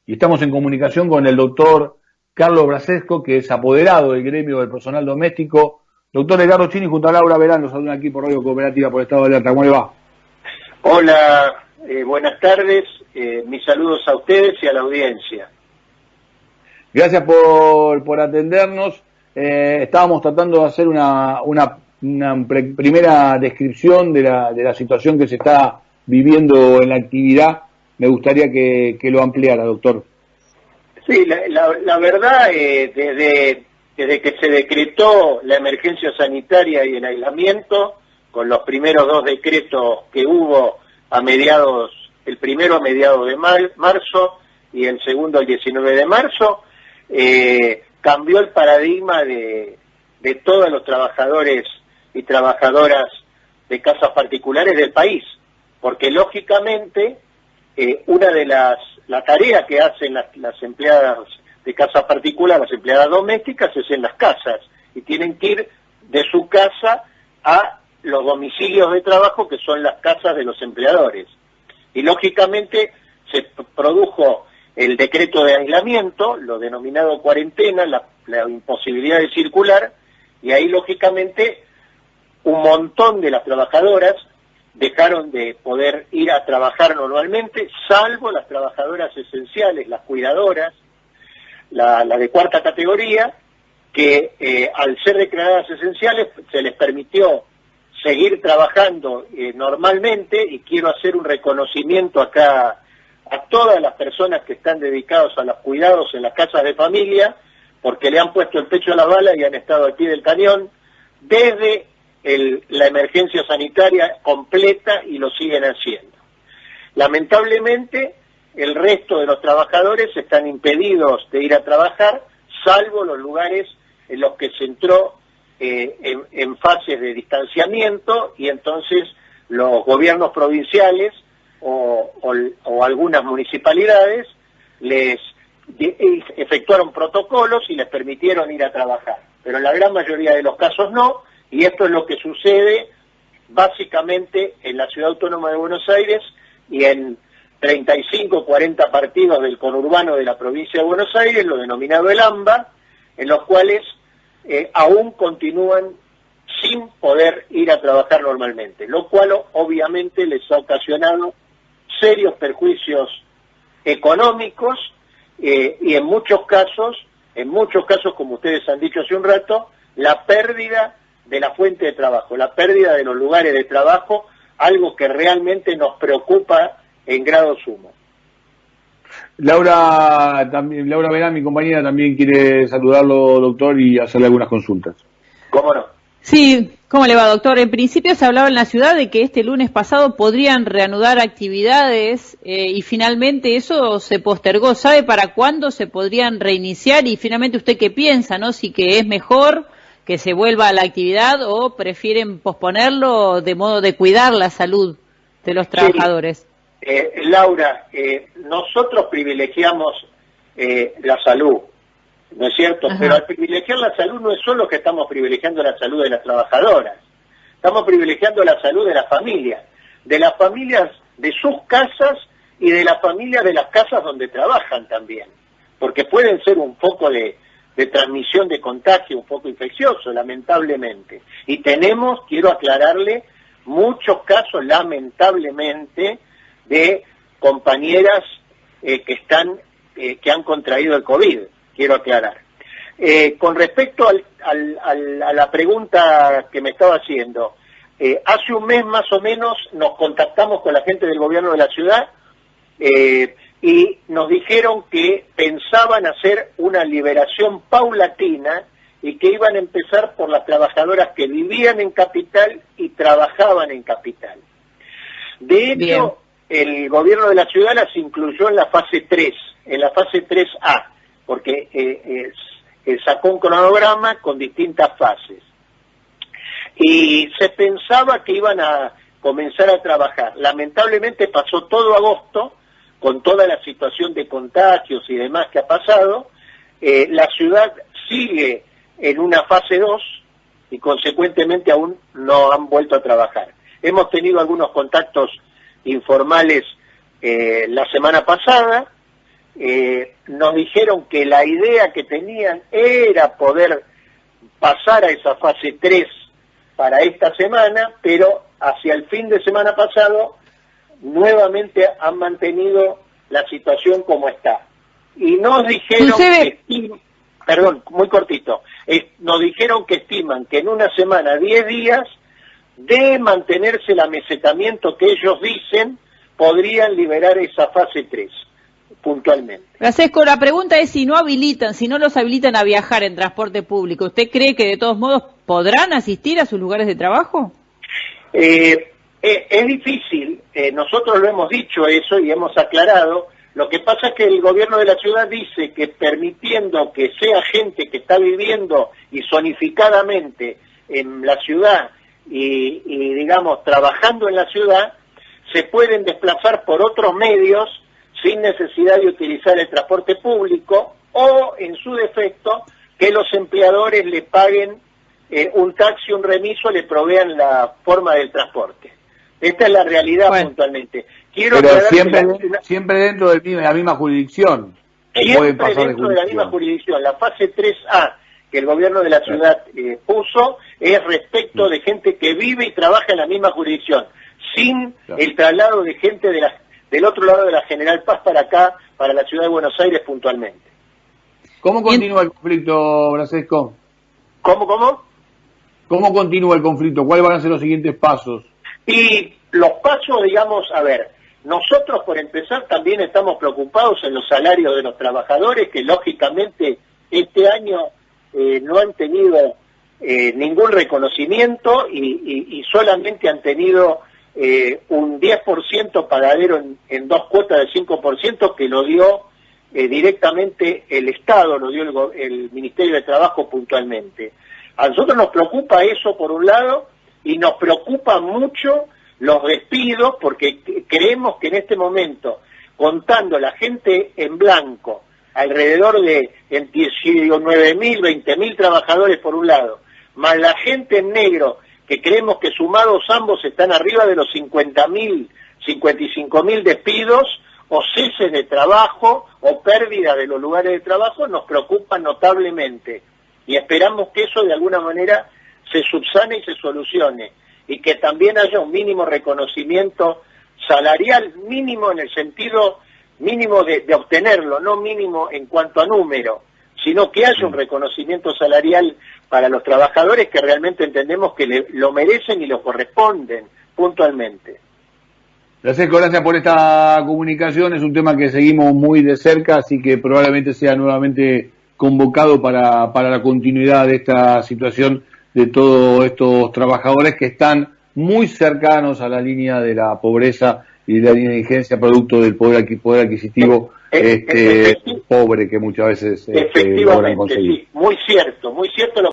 y estamos en comunicación con el doctor Carlos Brasesco, que es apoderado del gremio del personal doméstico. Doctor Edgardo Chini junto a Laura Verán, nos saludan aquí por Radio Cooperativa por Estado de Alerta. ¿Cómo le va? Hola, buenas tardes, mis saludos a ustedes y a la audiencia. Gracias por atendernos. Estábamos tratando de hacer una primera descripción de la situación que se está viviendo en la actividad. Me gustaría que lo ampliara, doctor. Sí, la verdad, desde que se decretó la emergencia sanitaria y el aislamiento, con los primeros dos decretos que hubo el primero a mediados de marzo y el segundo el 19 de marzo, cambió el paradigma de todos los trabajadores y trabajadoras de casas particulares del país, porque lógicamente una de la tarea que hacen las empleadas de casas particulares, las empleadas domésticas, es en las casas, y tienen que ir de su casa a los domicilios de trabajo, que son las casas de los empleadores. Y lógicamente se produjo el decreto de aislamiento, lo denominado cuarentena, la imposibilidad de circular, y ahí lógicamente un montón de las trabajadoras dejaron de poder ir a trabajar normalmente, salvo las trabajadoras esenciales, las cuidadoras, la de cuarta categoría, que al ser declaradas esenciales se les permitió seguir trabajando normalmente, y quiero hacer un reconocimiento acá a todas las personas que están dedicadas a los cuidados en las casas de familia, porque le han puesto el pecho a la bala y han estado al pie del cañón desde la emergencia sanitaria completa, y lo siguen haciendo. Lamentablemente, el resto de los trabajadores están impedidos de ir a trabajar, salvo los lugares en los que se entró en fases de distanciamiento, y entonces los gobiernos provinciales o algunas municipalidades les efectuaron protocolos y les permitieron ir a trabajar, pero en la gran mayoría de los casos no, y esto es lo que sucede básicamente en la Ciudad Autónoma de Buenos Aires y en 35 o 40 partidos del conurbano de la provincia de Buenos Aires, lo denominado el AMBA, en los cuales aún continúan sin poder ir a trabajar normalmente, lo cual obviamente les ha ocasionado serios perjuicios económicos y en muchos casos, como ustedes han dicho hace un rato, la pérdida de la fuente de trabajo, la pérdida de los lugares de trabajo, algo que realmente nos preocupa en grado sumo. Laura Verán, mi compañera, también quiere saludarlo, doctor, y hacerle algunas consultas. ¿Cómo no? Sí, ¿cómo le va, doctor? En principio se hablaba en la ciudad de que este lunes pasado podrían reanudar actividades y finalmente eso se postergó. ¿Sabe para cuándo se podrían reiniciar? Y finalmente, ¿usted qué piensa, no? Si que es mejor que se vuelva a la actividad o prefieren posponerlo de modo de cuidar la salud de los trabajadores. Sí. Laura, nosotros privilegiamos la salud, ¿no es cierto? Ajá. Pero al privilegiar la salud no es solo que estamos privilegiando la salud de las trabajadoras, estamos privilegiando la salud de las familias de sus casas y de las familias de las casas donde trabajan también, porque pueden ser un foco de transmisión de contagio, un foco infeccioso, lamentablemente. Y tenemos, quiero aclararle, muchos casos, lamentablemente, de compañeras que han contraído el COVID, quiero aclarar. Con respecto a la pregunta que me estaba haciendo, hace un mes más o menos nos contactamos con la gente del gobierno de la ciudad y nos dijeron que pensaban hacer una liberación paulatina y que iban a empezar por las trabajadoras que vivían en Capital y trabajaban en Capital. De hecho, bien, el gobierno de la ciudad las incluyó en la fase 3, en la fase 3A, porque sacó un cronograma con distintas fases. Y se pensaba que iban a comenzar a trabajar. Lamentablemente pasó todo agosto, con toda la situación de contagios y demás que ha pasado. La ciudad sigue en una fase 2 y consecuentemente aún no han vuelto a trabajar. Hemos tenido algunos contactos informales la semana pasada, nos dijeron que la idea que tenían era poder pasar a esa fase 3 para esta semana, pero hacia el fin de semana pasado nuevamente han mantenido la situación como está. Y nos dijeron perdón, muy cortito, nos dijeron que estiman que en una semana, 10 días, de mantenerse el amesetamiento que ellos dicen, podrían liberar esa fase 3, puntualmente. Francesco, la pregunta es si no los habilitan a viajar en transporte público, ¿usted cree que de todos modos podrán asistir a sus lugares de trabajo? Es difícil, nosotros lo hemos dicho eso y hemos aclarado. Lo que pasa es que el gobierno de la ciudad dice que permitiendo que sea gente que está viviendo y zonificadamente en la ciudad y digamos, trabajando en la ciudad, se pueden desplazar por otros medios sin necesidad de utilizar el transporte público o, en su defecto, que los empleadores le paguen un taxi, un remiso, le provean la forma del transporte. Esta es la realidad puntualmente. Pero siempre dentro de la misma jurisdicción. Siempre dentro de la misma jurisdicción. La fase 3A que el gobierno de la ciudad puso es respecto de gente que vive y trabaja en la misma jurisdicción, sin el traslado de gente del otro lado de la General Paz para acá, para la ciudad de Buenos Aires puntualmente. ¿Cómo continúa el conflicto, Francesco? ¿Cómo? ¿Cómo continúa el conflicto? ¿Cuáles van a ser los siguientes pasos? Y los pasos, digamos, a ver, nosotros por empezar también estamos preocupados en los salarios de los trabajadores, que lógicamente este año no han tenido ningún reconocimiento y solamente han tenido un 10% pagadero en 2 cuotas de 5% que lo dio directamente el Estado, lo dio el Ministerio de Trabajo puntualmente. A nosotros nos preocupa eso por un lado y nos preocupa mucho los despidos porque creemos que en este momento, contando la gente en blanco, alrededor de 19.000, 20.000 trabajadores por un lado, más la gente en negro, que creemos que sumados ambos están arriba de los 50.000, 55.000 despidos o ceses de trabajo o pérdida de los lugares de trabajo, nos preocupa notablemente. Y esperamos que eso de alguna manera se subsane y se solucione. Y que también haya un mínimo reconocimiento salarial, mínimo en el sentido mínimo de obtenerlo, no mínimo en cuanto a número, sino que haya un reconocimiento salarial para los trabajadores que realmente entendemos que lo merecen y lo corresponden puntualmente. Gracias por esta comunicación, es un tema que seguimos muy de cerca, así que probablemente sea nuevamente convocado para la continuidad de esta situación de todos estos trabajadores que están muy cercanos a la línea de la pobreza y de la línea de indigencia producto del poder adquisitivo pobre que muchas veces logran conseguir. Sí, muy cierto lo